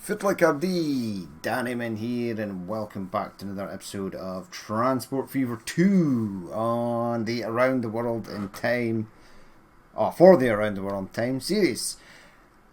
Fit like a bee, Dannyman here, and welcome back to another episode of Transport Fever 2 on the Around the World in Time, for the Around the World in Time series.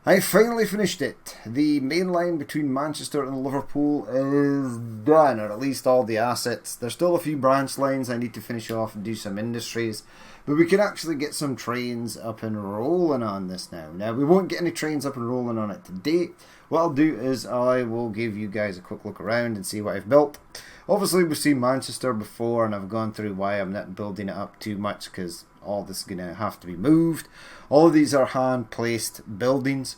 I finally finished it. The main line between Manchester and Liverpool is done, or at least all the assets. There's still a few branch lines I need to finish off and do some industries, but we can actually get some trains up and rolling on this now. Now, we won't get any trains up and rolling on it today. What I'll do is I will give you guys a quick look around and see what I've built. Obviously, we've seen Manchester before, and I've gone through why I'm not building it up too much, because all this is going to have to be moved. All of these are hand-placed buildings.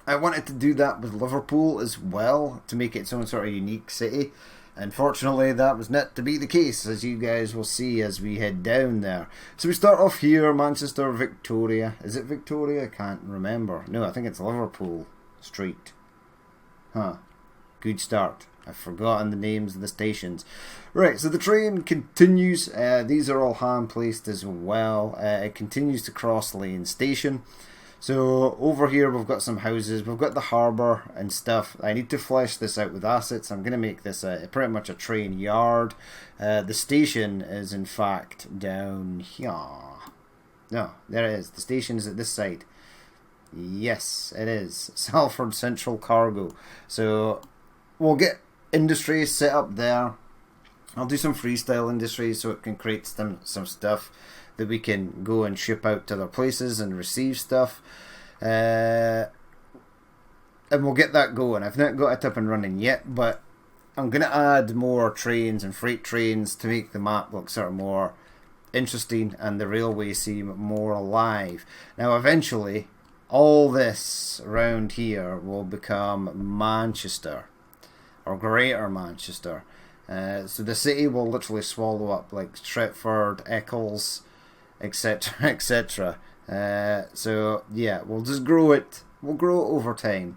I wanted to do that with Liverpool as well, to make it its own sort of unique city. Unfortunately, that was not to be the case, as you guys will see as we head down there. So we start off here, Manchester, Victoria. Is it Victoria? I can't remember. No, I think it's Liverpool Street. Good start. I've forgotten the names of the stations. Right, so the train continues. These are all hand-placed as well. It continues to Cross Lane Station. So over here we've got some houses, we've got the harbour and stuff. I need to flesh this out with assets. I'm going to make this pretty much a train yard. The station is in fact down here. No, there it is. The station is at this side. Yes, it is. Salford Central Cargo. So we'll get industries set up there. I'll do some freestyle industries so it can create some stuff that we can go and ship out to other places and receive stuff. And we'll get that going. I've not got it up and running yet, but I'm going to add more trains and freight trains to make the map look sort of more interesting and the railway seem more alive. Now, eventually, all this around here will become Manchester, or Greater Manchester. So the city will literally swallow up like Stretford, Eccles, etc., etc. So yeah, we'll just grow it. We'll grow it over time.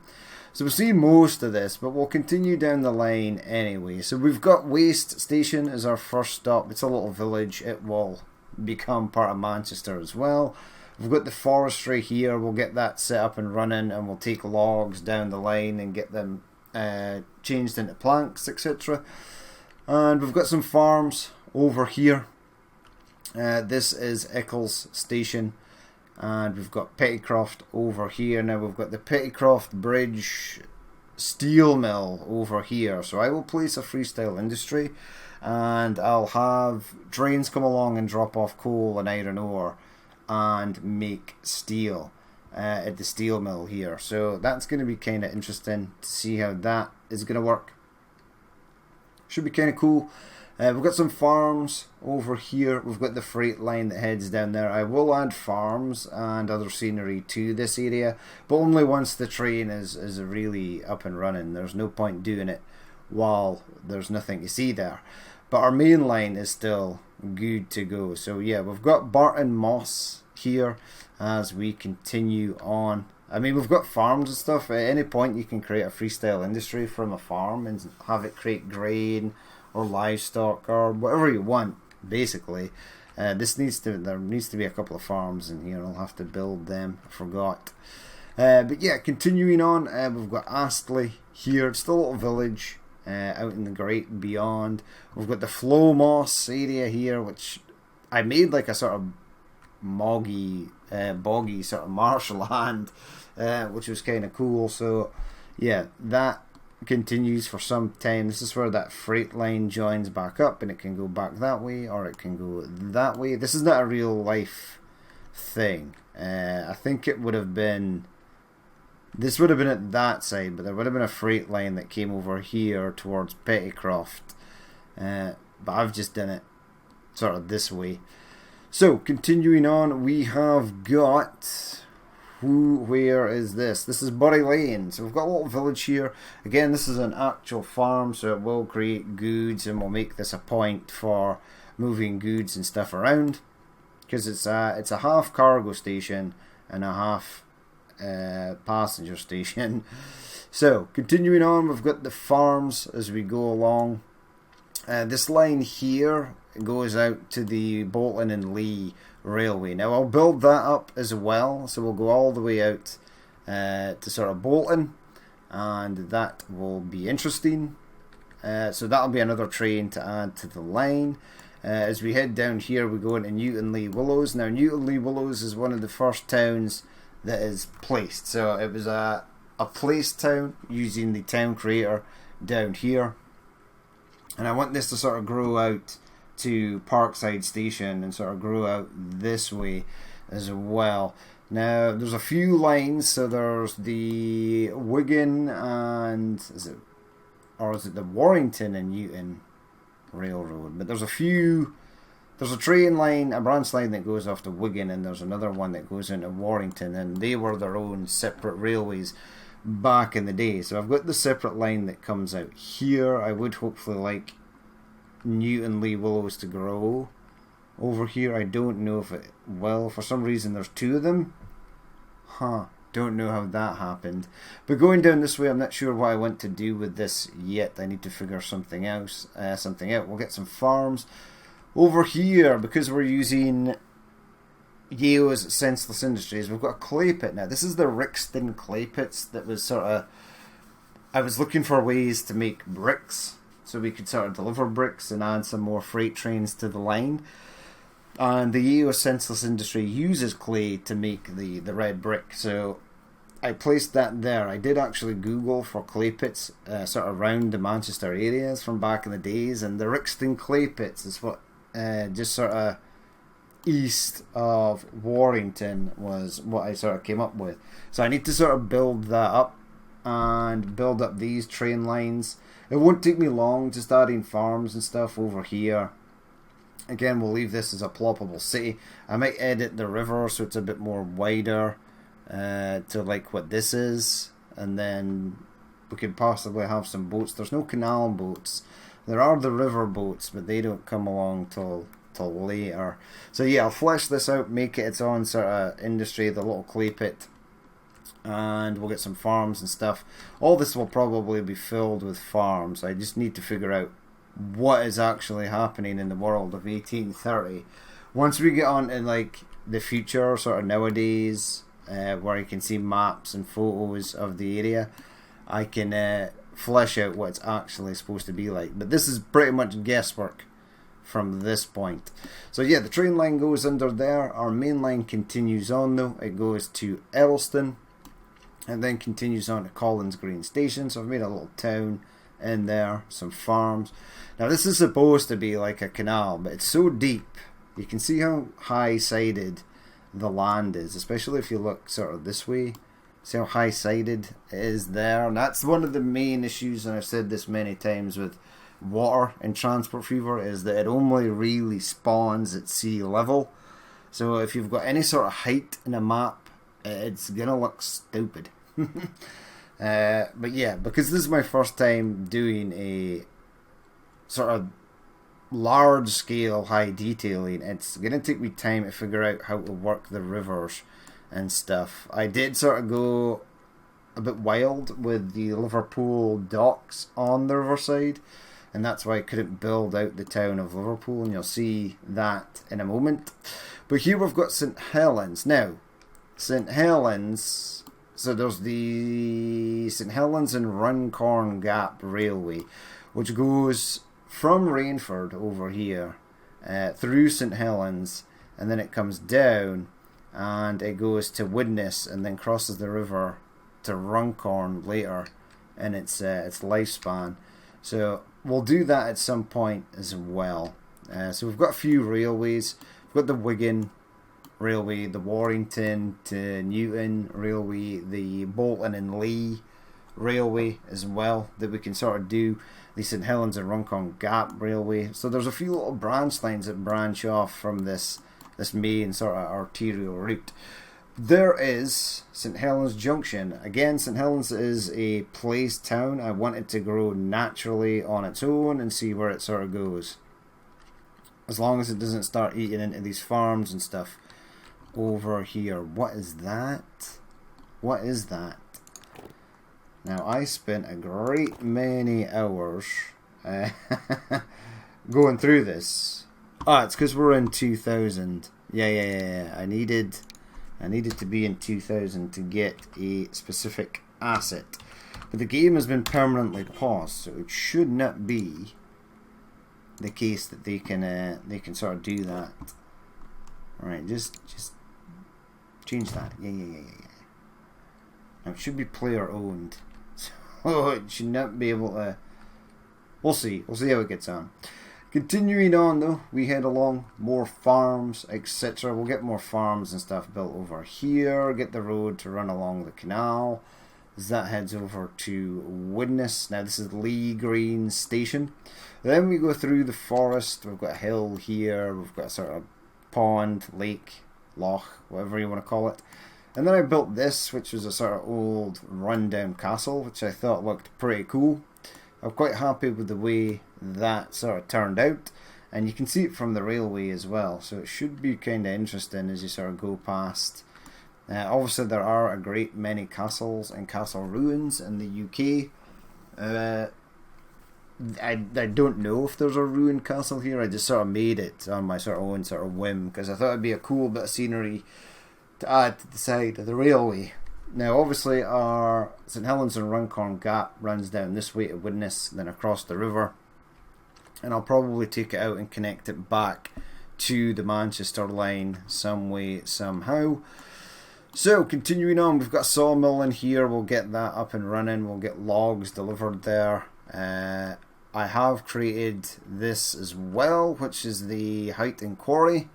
So we'll see most of this, but we'll continue down the line anyway. So we've got Waste Station as our first stop. It's a little village. It will become part of Manchester as well. We've got the forestry here. We'll get that set up and running, and we'll take logs down the line and get them changed into planks, etc. And we've got some farms over here. This is Eccles Station, and we've got Pettycroft over here. Now we've got the Pettycroft Bridge steel mill over here. So I will place a freestyle industry, and I'll have trains come along and drop off coal and iron ore and make steel at the steel mill here. So that's going to be kind of interesting to see how that is going to work. Should be kind of cool. We've got some farms over here. We've got the freight line that heads down there. I will add farms and other scenery to this area, but only once the train is really up and running. There's no point doing it while there's nothing to see there. But our main line is still good to go. So yeah, we've got Barton Moss here as we continue on. I mean, we've got farms and stuff. At any point you can create a freestyle industry from a farm and have it create grain or livestock or whatever you want, basically. There needs to be a couple of farms in here. I'll have to build them. I forgot. But yeah, continuing on, we've got Astley here. It's still a little village out in the great beyond. We've got the Flow Moss area here, which I made like a sort of boggy sort of marshland, which was kind of cool. So yeah, that continues for some time. This is where that freight line joins back up, and it can go back that way or it can go that way. This is not a real life thing. I think it would have been, this would have been at that side, but there would have been a freight line that came over here towards Pettycroft, but I've just done it sort of this way. So continuing on, we have got, where is this? This is Bury Lane. So we've got a little village here. Again, this is an actual farm, so it will create goods, and we'll make this a point for moving goods and stuff around, because it's a half cargo station and a half passenger station. So continuing on, we've got the farms as we go along. This line here goes out to the Bolton and Lee Railway. Now I'll build that up as well, so we'll go all the way out to sort of Bolton, and that will be interesting. So that'll be another train to add to the line. As we head down here, we go into Newton-le-Willows. Now, Newton-le-Willows is one of the first towns that is placed. So it was a placed town using the town creator down here. And I want this to sort of grow out to Parkside Station and sort of grow out this way as well. Now, there's a few lines. So there's the Wigan and... is it the Warrington and Newton Railroad? But there's a train line, a branch line that goes off to Wigan, and there's another one that goes into Warrington, and they were their own separate railways back in the day. So I've got the separate line that comes out here. I would hopefully like Newton-le-Willows to grow over here. I don't know if it will. For some reason there's two of them. Don't know how that happened. But going down this way, I'm not sure what I want to do with this yet. I need to figure something out. We'll get some farms over here because we're using Yeo's Senseless Industries. We've got a clay pit now. This is the Rixton clay pits that was sort of... I was looking for ways to make bricks so we could sort of deliver bricks and add some more freight trains to the line. And the Yeo Senseless Industry uses clay to make the red brick, so I placed that there. I did actually Google for clay pits sort of around the Manchester areas from back in the days, and the Rixton clay pits is what just sort of east of Warrington was what I sort of came up with. So I need to sort of build that up and build up these train lines. It won't take me long, just adding farms and stuff over here. Again, we'll leave this as a ploppable city. I might edit the river so it's a bit more wider to like what this is, and then we could possibly have some boats. There's no canal boats. There are the river boats, but they don't come along till later. So yeah, I'll flesh this out, make it its own sort of industry, the little clay pit, and we'll get some farms and stuff. All this will probably be filled with farms. I just need to figure out what is actually happening in the world of 1830. Once we get on to like the future, sort of nowadays, where you can see maps and photos of the area, I can flesh out what it's actually supposed to be like. But this is pretty much guesswork from this point. So yeah, the train line goes under there. Our main line continues on though. It goes to Eddleston and then continues on to Collins Green Station. So I've made a little town in there, some farms. Now this is supposed to be like a canal, but it's so deep. You can see how high-sided the land is, especially if you look sort of this way. See how high-sided it is there. And that's one of the main issues, and I've said this many times with water in Transport Fever, is that it only really spawns at sea level. So if you've got any sort of height in a map, it's gonna look stupid. But yeah, because this is my first time doing a sort of large scale high detailing, it's gonna take me time to figure out how to work the rivers and stuff. I did sort of go a bit wild with the Liverpool docks on the riverside, and that's why I couldn't build out the town of Liverpool, and you'll see that in a moment. But here we've got St Helens. Now St Helens, so there's the St Helens and Runcorn Gap Railway, which goes from Rainford over here through St Helens, and then it comes down and it goes to Widnes and then crosses the river to Runcorn later in its lifespan. So we'll do that at some point as well. So we've got a few railways. We've got the Wigan Railway, the Warrington to Newton Railway, the Bolton and Leigh Railway as well that we can sort of do, the St Helens and Runcorn Gap Railway. So there's a few little branch lines that branch off from this main sort of arterial route. There is St Helens Junction. Again, St Helens is a place town. I want it to grow naturally on its own and see where it sort of goes, as long as it doesn't start eating into these farms and stuff over here. What is that? What is that? Now, I spent a great many hours going through this. It's because we're in 2000. Yeah. I needed to be in 2000 to get a specific asset. But the game has been permanently paused, so it should not be the case that they can sort of do that. Alright, just change that. Yeah. Now it should be player owned. So it should not be able to. We'll see how it gets on. Continuing on though, we head along, more farms, etc. We'll get more farms and stuff built over here, get the road to run along the canal, as that heads over to Widnes. Now this is Lee Green Station. Then we go through the forest, we've got a hill here, we've got a sort of pond, lake, loch, whatever you want to call it. And then I built this, which was a sort of old rundown castle, which I thought looked pretty cool. I'm quite happy with the way that sort of turned out, and you can see it from the railway as well, so it should be kind of interesting as you sort of go past. Obviously there are a great many castles and castle ruins in the UK. I don't know if there's a ruined castle here. I just sort of made it on my sort of own sort of whim, because I thought it'd be a cool bit of scenery to add to the side of the railway. Now obviously our St Helens and Runcorn Gap runs down this way to Widnes, then across the river, and I'll probably take it out and connect it back to the Manchester line some way, somehow. So continuing on, we've got a sawmill in here, we'll get that up and running, we'll get logs delivered there. I have created this as well, which is the Highton Quarry.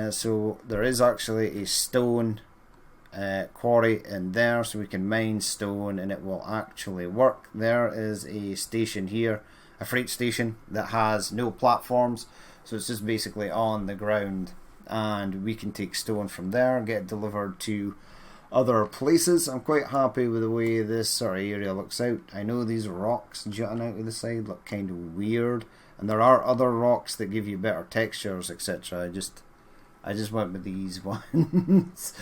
So there is actually a stone quarry in there, so we can mine stone and it will actually work. There is a station here, a freight station that has no platforms, so it's just basically on the ground, and we can take stone from there, get it delivered to other places. I'm quite happy with the way this sort of area looks out. I know these rocks jutting out of the side look kind of weird, and there are other rocks that give you better textures, etc. I just went with these ones.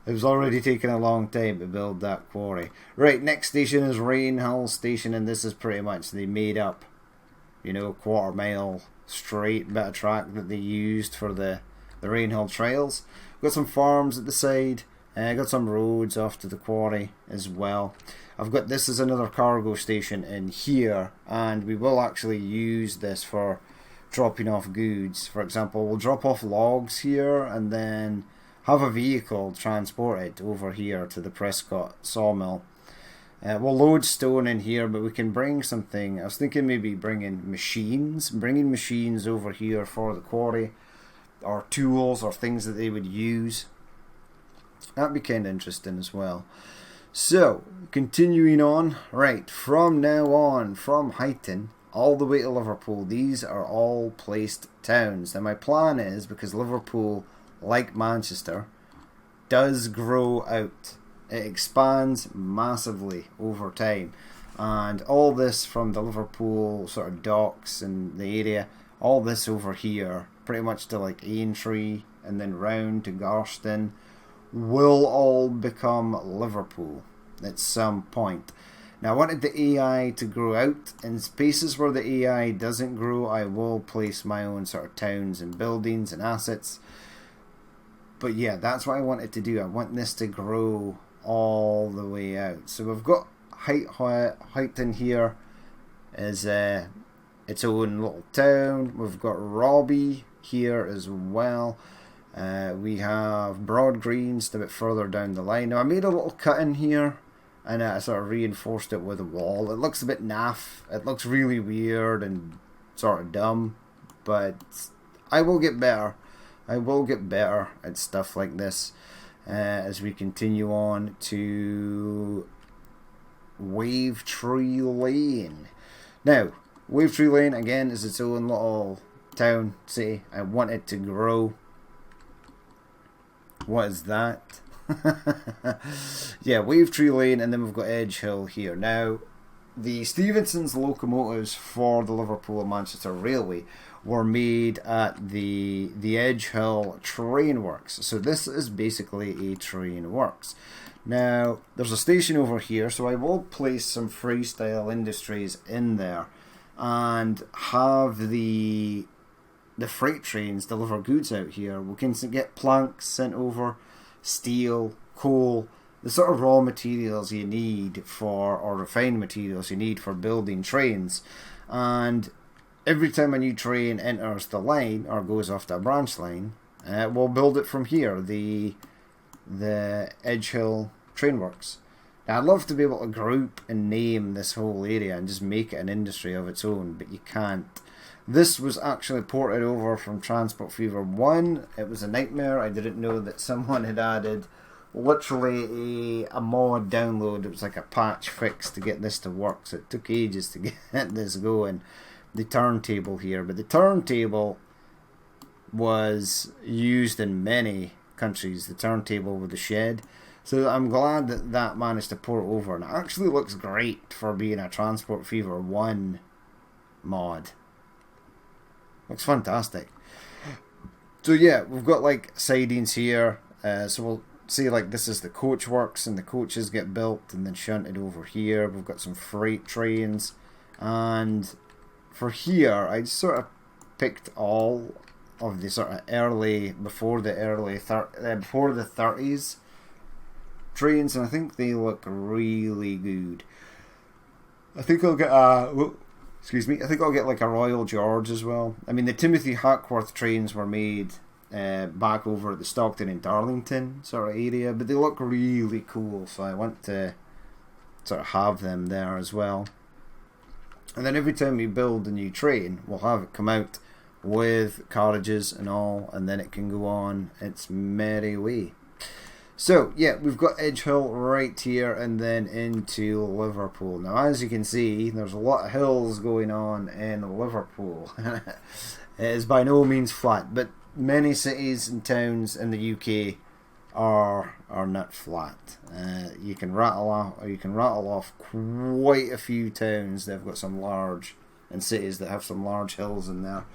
It was already taking a long time to build that quarry. Right, next station is Rainhill Station, and this is pretty much the made up, quarter mile straight bit of track that they used for the Rainhill trails. Got some farms at the side. Got some roads off to the quarry as well. I've got this as another cargo station in here, and we will actually use this for dropping off goods. For example, we'll drop off logs here and then have a vehicle transport it over here to the Prescott sawmill. We'll load stone in here, but we can bring something. I was thinking maybe bringing machines over here for the quarry, or tools or things that they would use. That'd be kind of interesting as well. So, continuing on, right, from now on, from Highton all the way to Liverpool, these are all placed towns. Now my plan is, because Liverpool, like Manchester, does grow out. It expands massively over time. And all this from the Liverpool sort of docks and the area, all this over here, pretty much to like Aintree and then round to Garston, will all become Liverpool at some point. Now I wanted the AI to grow out. In spaces where the AI doesn't grow, I will place my own sort of towns and buildings and assets. But yeah, that's what I wanted to do. I want this to grow all the way out. So we've got Highton here is its own little town. We've got Robbie here as well. We have Broad Greens a bit further down the line. Now I made a little cut in here, and I sort of reinforced it with a wall. It looks a bit naff. It looks really weird and sort of dumb, but I will get better. I will get better at stuff like this as we continue on to Wavetree Lane. Now, Wavetree Lane again is its own little town, city. I want it to grow. What is that? Yeah, Wavetree Lane, and then we've got Edge Hill here. Now, the Stephenson's locomotives for the Liverpool and Manchester Railway were made at the Edge Hill train works. So this is basically a train works. Now, there's a station over here, so I will place some Freestyle Industries in there and have the freight trains deliver goods out here. We can get planks sent over, steel, coal, the sort of raw materials you need for, or refined materials you need for building trains. And every time a new train enters the line or goes off to a branch line, we'll build it from here, the Edge Hill train works. Now, I'd love to be able to group and name this whole area and just make it an industry of its own, but you can't. This was actually ported over from Transport Fever 1. It was a nightmare. I didn't know that someone had added literally a mod download. It was like a patch fix to get this to work, so it took ages to get this going. The turntable here, but the turntable was used in many countries, the turntable with the shed. So I'm glad that that managed to port over, and it actually looks great for being a Transport Fever 1 mod. Looks fantastic. So yeah, we've got like sidings here, so we'll see like this is the coach works, and the coaches get built and then shunted over here. We've got some freight trains, and for here I just sort of picked all of the sort of early, before the 30s trains, and I think they look really good. I think I'll get I think I'll get like a Royal George as well. I mean, the Timothy Hackworth trains were made back over at the Stockton and Darlington sort of area, but they look really cool, so I want to sort of have them there as well. And then every time we build a new train, we'll have it come out with carriages and all, and then it can go on its merry way. So yeah, we've got Edge Hill right here, and then into Liverpool. Now, as you can see, there's a lot of hills going on in Liverpool. It is by no means flat, but many cities and towns in the UK are not flat. You can rattle off quite a few towns that have got some large, and cities that have some large hills in there.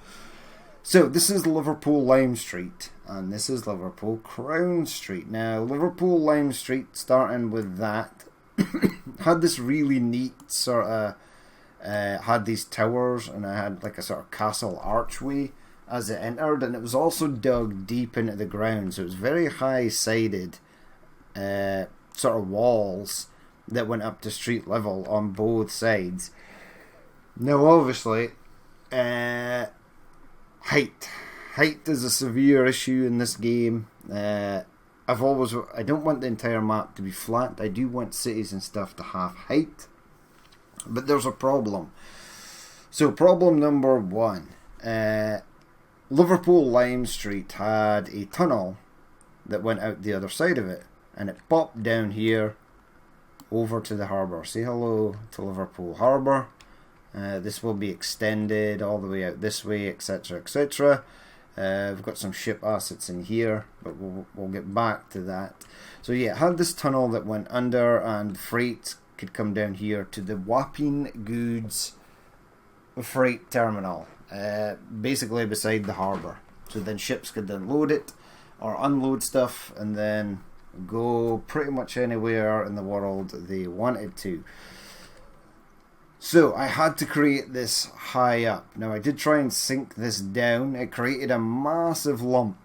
So this is Liverpool Lime Street, and this is Liverpool Crown Street. Now, Liverpool Lime Street, starting with that, had this really neat sort of, had these towers, and I had like a sort of castle archway as it entered, and it was also dug deep into the ground, so it was very high-sided sort of walls that went up to street level on both sides. Now, obviously, height is a severe issue in this game. I don't want the entire map to be flat. I do want cities and stuff to have height, but there's a problem. So problem number one, Liverpool Lime Street had a tunnel that went out the other side of it, and it popped down here over to the harbour. Say hello to Liverpool Harbour. This will be extended all the way out this way, etc, etc. We've got some ship assets in here, but we'll get back to that. So yeah, it had this tunnel that went under, and freight could come down here to the Wapping Goods freight terminal, basically beside the harbour. So then ships could then load it or unload stuff and then go pretty much anywhere in the world they wanted to. So I had to create this high up. Now I did try and sink this down. It created a massive lump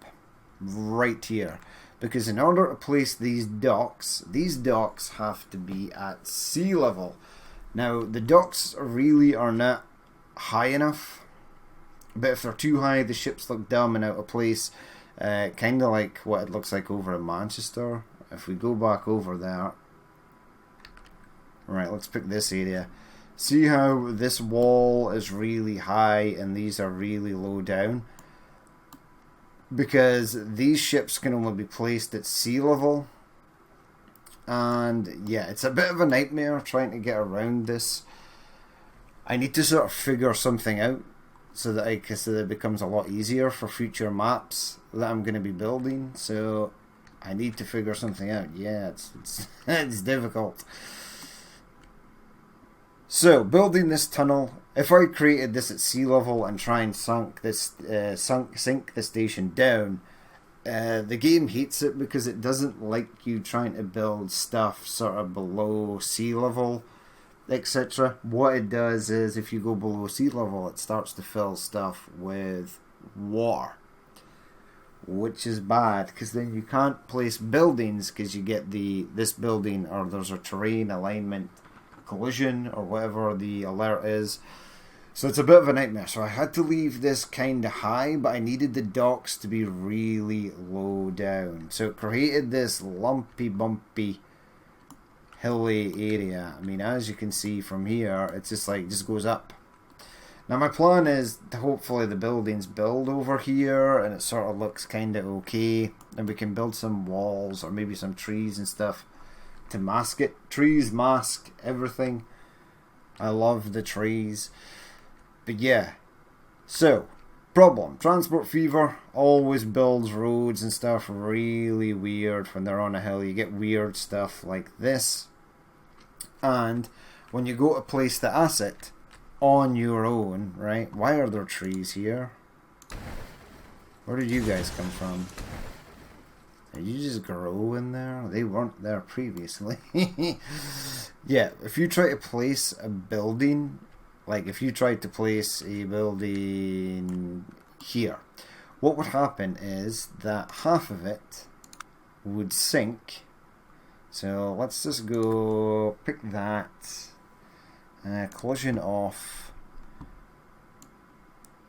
right here, because in order to place these docks have to be at sea level. Now the docks really are not high enough, but if they're too high, the ships look dumb and out of place, kind of like what it looks like over in Manchester. If we go back over there, right, let's pick this area. See how this wall is really high and these are really low down? Because these ships can only be placed at sea level. And yeah, it's a bit of a nightmare trying to get around this. I need to sort of figure something out so that it becomes a lot easier for future maps that I'm going to be building. So I need to figure something out. Yeah, it's difficult. So, building this tunnel, if I created this at sea level and try and sink the station down, the game hates it because it doesn't like you trying to build stuff sort of below sea level, etc. What it does is, if you go below sea level, it starts to fill stuff with water. which is bad because then you can't place buildings because you get this building or there's a terrain alignment collision or whatever the alert is. So it's a bit of a nightmare. So I had to leave this kind of high, but I needed the docks to be really low down. So it created this lumpy, bumpy, hilly area. I mean, as you can see from here, it's just like, just goes up. Now my plan is to hopefully the buildings build over here and it sort of looks kind of okay. And we can build some walls or maybe some trees and stuff to mask it. Trees mask everything. I love the trees. But yeah, so, problem. Transport Fever always builds roads and stuff really weird when they're on a hill. You get weird stuff like this. And when you go to place the asset on your own, right? Why are there trees here? Where did you guys come from? Did you just grow in there? They weren't there previously. Yeah, if you try to place a building... Like if you tried to place a building here, what would happen is that half of it would sink. So let's just go pick that. Collision off.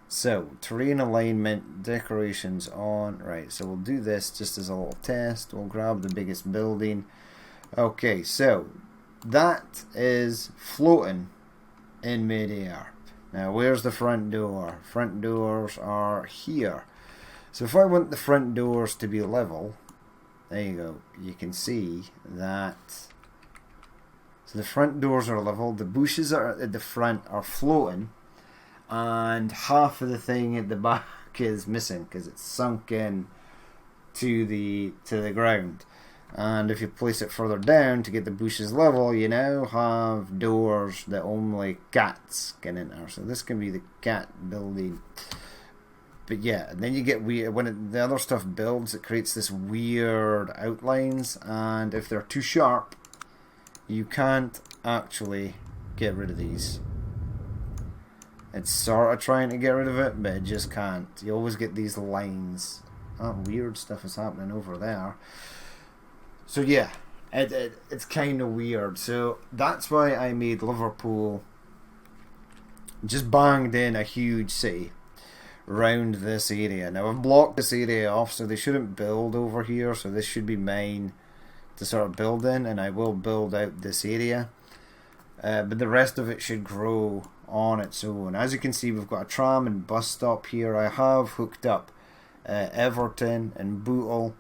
So terrain alignment, decorations on. Right, so we'll do this just as a little test. We'll grab the biggest building. Okay, so that is floating in mid-air. Now where's the front door? Front doors are here. So if I want the front doors to be level, there you go, you can see that. So the front doors are level, the bushes are at the front are floating, and half of the thing at the back is missing because it's sunk in to the ground. And if you place it further down to get the bushes level, you now have doors that only cats can enter. So this can be the cat building. But yeah, and then you get weird, when the other stuff builds, it creates this weird outlines. And if they're too sharp, you can't actually get rid of these. It's sort of trying to get rid of it, but it just can't. You always get these lines. Oh, weird stuff is happening over there. So yeah, it's kind of weird. So that's why I made Liverpool, just banged in a huge city around this area. Now I've blocked this area off so they shouldn't build over here. So this should be mine to sort of build in, and I will build out this area. But the rest of it should grow on its own. As you can see, we've got a tram and bus stop here. I have hooked up Everton and Bootle.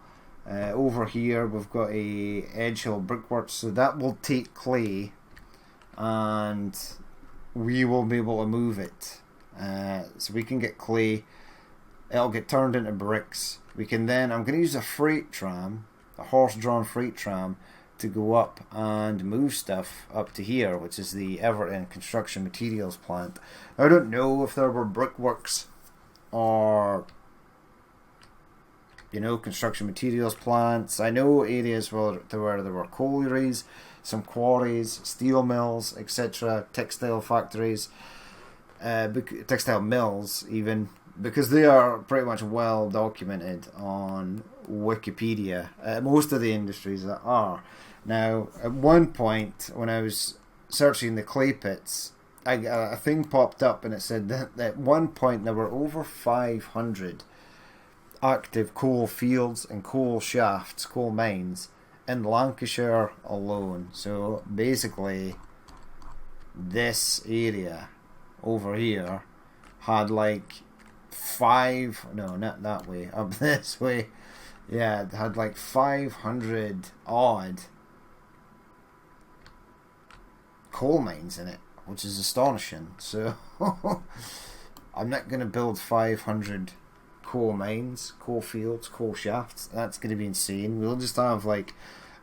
Over here we've got a Edge Hill brickworks, so that will take clay and we will be able to move it. So we can get clay, it'll get turned into bricks. We can then, I'm going to use a freight tram, a horse-drawn freight tram, to go up and move stuff up to here, which is the Everton construction materials plant. I don't know if there were brickworks or, you know, construction materials plants. I know areas where there were collieries, some quarries, steel mills, etc., textile factories, textile mills even, because they are pretty much well documented on Wikipedia. Most of the industries that are. Now, at one point, when I was searching the clay pits, a thing popped up and it said that at one point there were over 500 active coal fields and coal shafts, coal mines in Lancashire alone. So basically this area over here had like not that way, up this way, yeah, it had like 500 odd coal mines in it, which is astonishing. So I'm not going to build 500 coal mines, coal fields, coal shafts. That's going to be insane. We'll just have like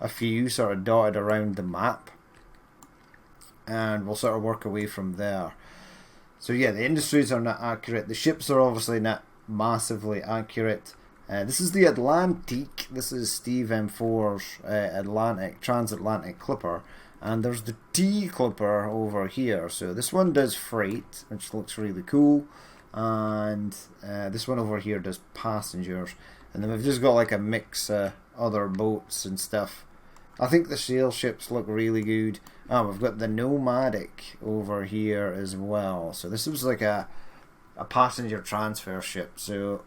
a few sort of dotted around the map and we'll sort of work away from there. So yeah, the industries are not accurate. The ships are obviously not massively accurate. This is the Atlantique. This is Steve M4's transatlantic clipper. And there's the T clipper over here. So this one does freight, which looks really cool. And this one over here does passengers. And then we've just got like a mix of other boats and stuff. I think the sail ships look really good. We've got the Nomadic over here as well. So this was like a passenger transfer ship. So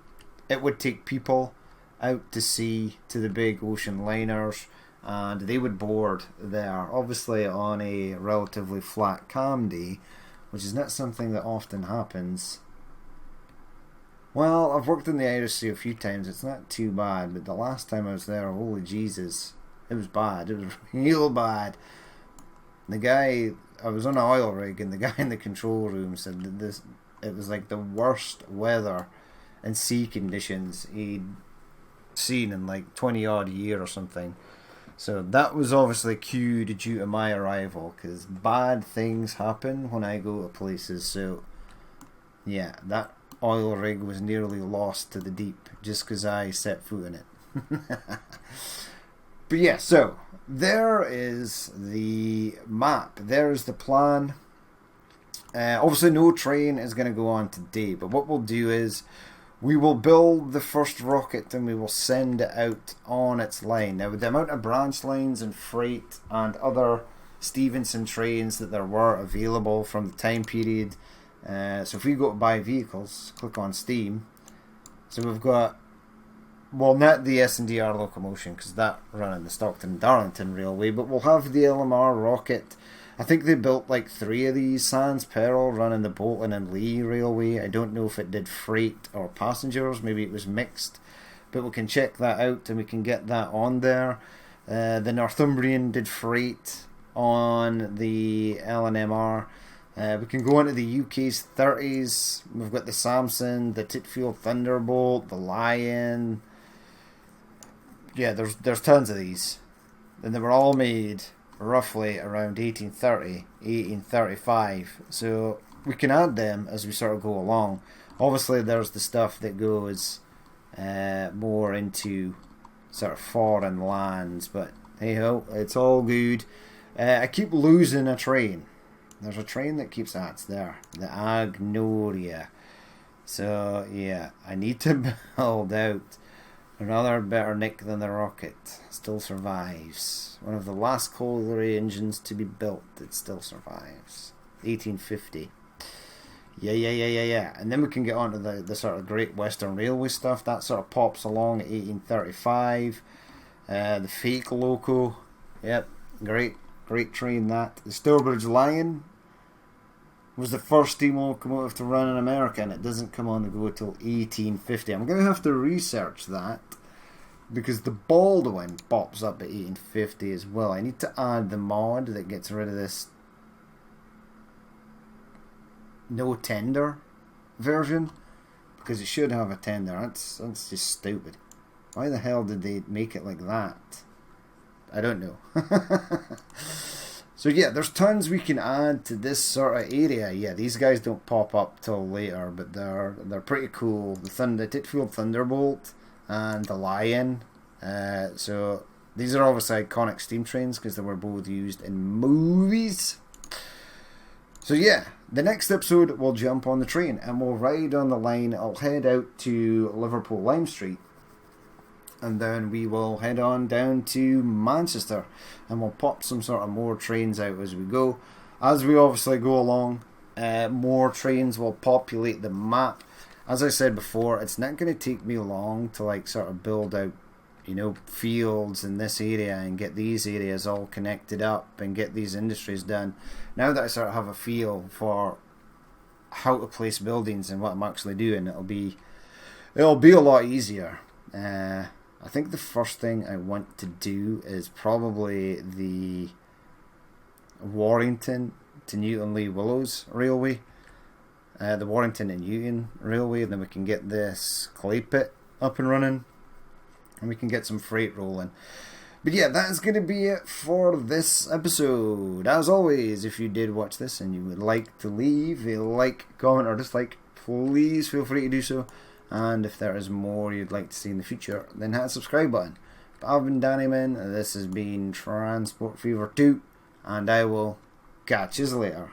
it would take people out to sea to the big ocean liners, and they would board there, obviously on a relatively flat calm day, which is not something that often happens. Well, I've worked in the Irish Sea a few times. It's not too bad, but the last time I was there, holy Jesus, it was bad. It was real bad. The guy, I was on an oil rig, and the guy in the control room said that it was like the worst weather and sea conditions he'd seen in like 20 odd year or something. So that was obviously cued due to my arrival, because bad things happen when I go to places. So yeah, that oil rig was nearly lost to the deep just because I set foot in it. But yeah, so there is the map, there's the plan. Obviously no train is going to go on today, but what we'll do is we will build the first rocket and we will send it out on its line. Now, with the amount of branch lines and freight and other Stevenson trains that there were available from the time period, so if we go to buy vehicles, click on Steam. So we've got, well, not the S&DR locomotion, because that ran in the Stockton-Darlington Railway, but we'll have the L&MR rocket. I think they built like 3 of these. Sans Peril running the Bolton and Lee Railway. I don't know if it did freight or passengers. Maybe it was mixed. But we can check that out and we can get that on there. The Northumbrian did freight on the L&MR. We can go into the UK's 30s. We've got the Samson, the Titfield Thunderbolt, the Lion. Yeah, there's tons of these. And they were all made roughly around 1830, 1835. So we can add them as we sort of go along. Obviously there's the stuff that goes more into sort of foreign lands, but hey ho, it's all good. I keep losing a train. There's a train that keeps, it's there, the Agnoria. So yeah, I need to build out another better Nick than the rocket. Still survives. One of the last colliery engines to be built. It still survives. 1850. Yeah. And then we can get on to the sort of Great Western Railway stuff. That sort of pops along at 1835. The fake loco. Yep. Great train that. The Stourbridge Lion was the first steam locomotive to run in America, and it doesn't come on the go till 1850. I'm going to have to research that, because the Baldwin pops up at 1850 as well. I need to add the mod that gets rid of this no tender version, because it should have a tender. That's just stupid. Why the hell did they make it like that? I don't know. So yeah, there's tons we can add to this sort of area. Yeah, these guys don't pop up till later, but they're pretty cool. The Titfield Thunderbolt and the Lion. So these are obviously iconic steam trains because they were both used in movies. So yeah, the next episode we'll jump on the train and we'll ride on the line. I'll head out to Liverpool Lime Street, and then we will head on down to Manchester and we'll pop some sort of more trains out as we go. As we obviously go along, more trains will populate the map. As I said before, it's not going to take me long to like sort of build out, fields in this area and get these areas all connected up and get these industries done. Now that I sort of have a feel for how to place buildings and what I'm actually doing, it'll be a lot easier. I think the first thing I want to do is probably the Warrington to Newton Lee Willows Railway. The Warrington and Newton Railway, and then we can get this clay pit up and running, and we can get some freight rolling. But yeah, that is going to be it for this episode. As always, if you did watch this and you would like to leave a like, comment, or dislike, please feel free to do so. And if there is more you'd like to see in the future, then hit the subscribe button. But I've been Danny Man, this has been Transport Fever 2, and I will catch you later.